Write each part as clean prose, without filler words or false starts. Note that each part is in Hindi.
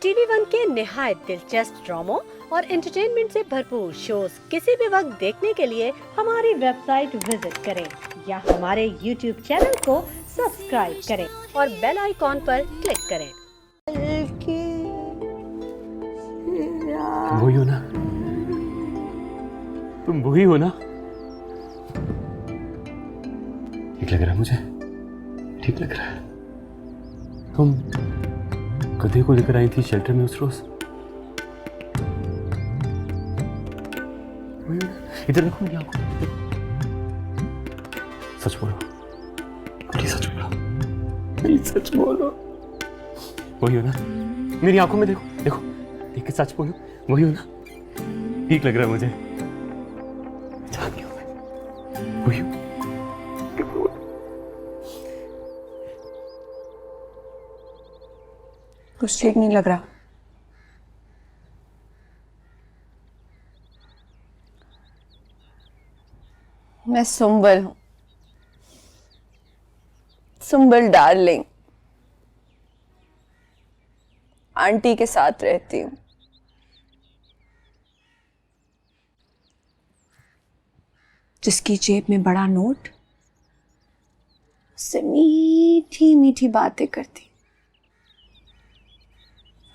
टीवी वन के निहायत दिलचस्प ड्रामों और एंटरटेनमेंट से भरपूर शोज किसी भी वक्त देखने के लिए हमारी वेबसाइट विजिट करें या हमारे यूट्यूब चैनल को सब्सक्राइब करें और बेल आइकॉन पर क्लिक करें। वही हो ना, तुम वही हो ना? ठीक लग रहा है मुझे, ठीक लग रहा है। तुम गधे को लेकर आई थी शेल्टर में उस रोज। इधर देखो मेरी आंखों में, सच बोलो, प्लीज सच बोलो, प्लीज सच बोलो। वही हो ना? मेरी आंखों में देखो, देखो, देख के सच बोलो, वही हो ना? ठीक लग रहा है मुझे, जानती हूँ मैं, वही हो। कुछ ठीक नहीं लग रहा। मैं सुंबल हूं, सुंबल डार्लिंग, आंटी के साथ रहती हूँ। जिसकी जेब में बड़ा नोट, उससे मीठी मीठी बातें करती,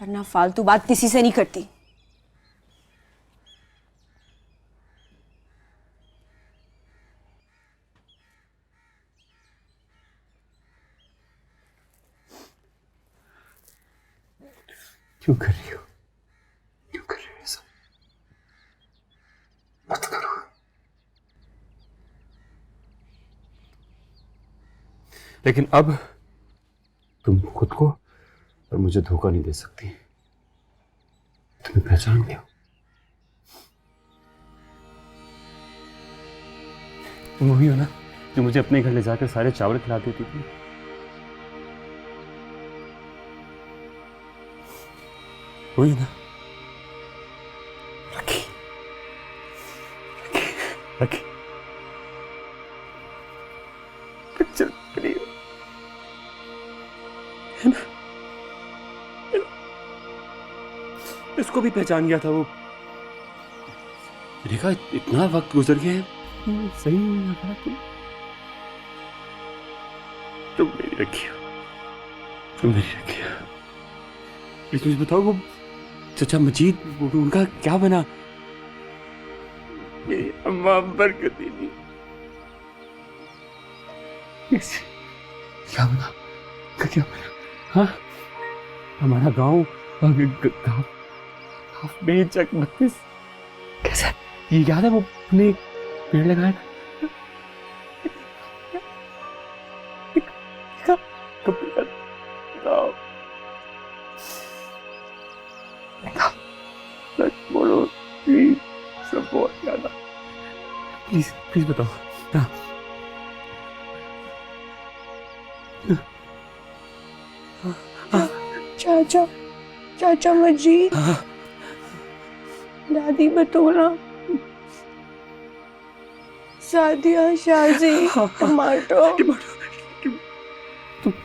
वरना फालतू बात किसी से नहीं करती। क्यों कर रही हो? क्यों कर रही हो ऐसा? मत करो। लेकिन अब तुम खुद को और मुझे धोखा नहीं दे सकती। तुम्हें पहचान गया। तुम वही हो ना जो मुझे अपने घर ले जाकर सारे चावल खिला देती थी। वही ना? रखी रखी रखी पिक्चर बनी है ना? इसको भी पहचान गया था वो। देखा इतना वक्त गुजर गया है, सही नहीं लगा तुम मेरी रखी हो, तुम मेरी रखी हो। लेकिन मुझे बताओ वो चचा मजीद, उनका क्या बना? मेरी अम्मा बरकती नहीं, क्या बना? क्या बना? हाँ, हमारा गांव बेचक 32 कैसा? ये याद है वो अपने पेड़ लगाया था? बोलो प्लीज, सब बहुत याद आ। प्लीज प्लीज बताओ ना। चाचा, चाचा मजीद, दादी बतौला, सादिया, शाजी, टमाटो।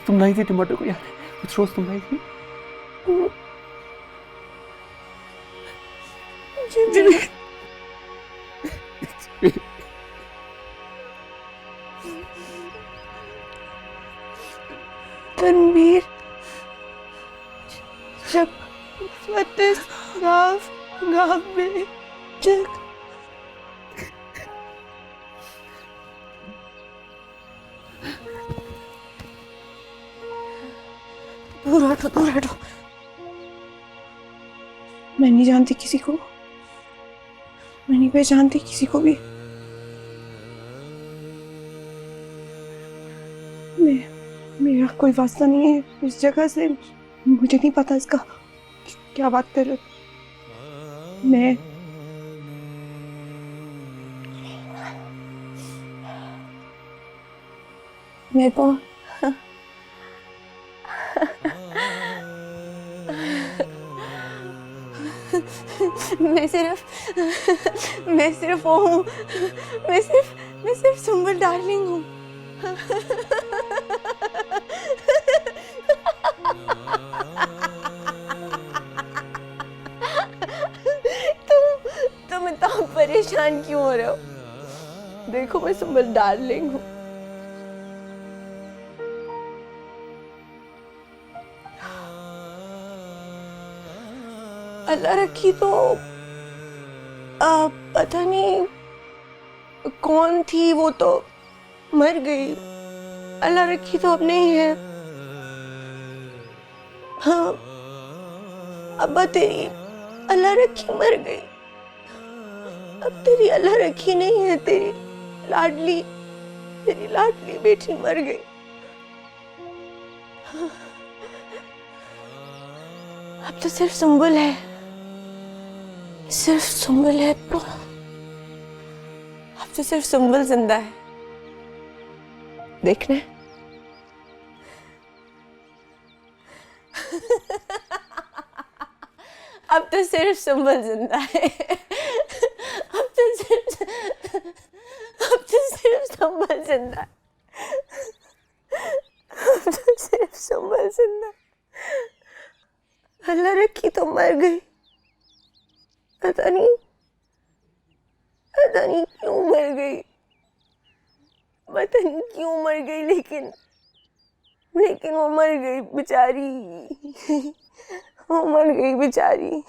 तुम नहीं थी टमाटो को याद है? कुछ रोज तुम नहीं थी? तनवीर, जब 32 गाँव में जग। दूर हटो, दूर हटो। मैं नहीं जानती किसी को, मैं नहीं पहचानती किसी को भी। मेरा कोई वास्ता नहीं है इस जगह से। मुझे नहीं पता इसका क्या बात कर रहे हो। मैं मेरे को मैं सिर्फ वो हूँ, मैं सिर्फ सुंबल डार्लिंग हूँ। परेशान क्यों हो रहे हो? देखो मैं सुंबल डार्लिंग हूँ। अल्लाह रखी तो पता नहीं कौन थी, वो तो मर गई। अल्लाह रखी तो अब नहीं है। हाँ, अब्बा तेरी अल्लाह रखी मर गई। अब तेरी अल्लाह रखी नहीं है, तेरी लाडली बेटी मर गई। अब तो सिर्फ सुंबल है, सिर्फ सुंबल है। अब तो सिर्फ सुंबल जिंदा है। देखना है। अब तो सिर्फ सुंबल जिंदा है। अब तो सिर्फ सुंबल जिंदा है। अब तो सिर्फ सुंबल जिंदा है। अल्लाह रखी तो मर गई। पता नहीं क्यों मर गई। पता नहीं क्यों मर गई, लेकिन वो मर गई बेचारी। वो मर गई बेचारी।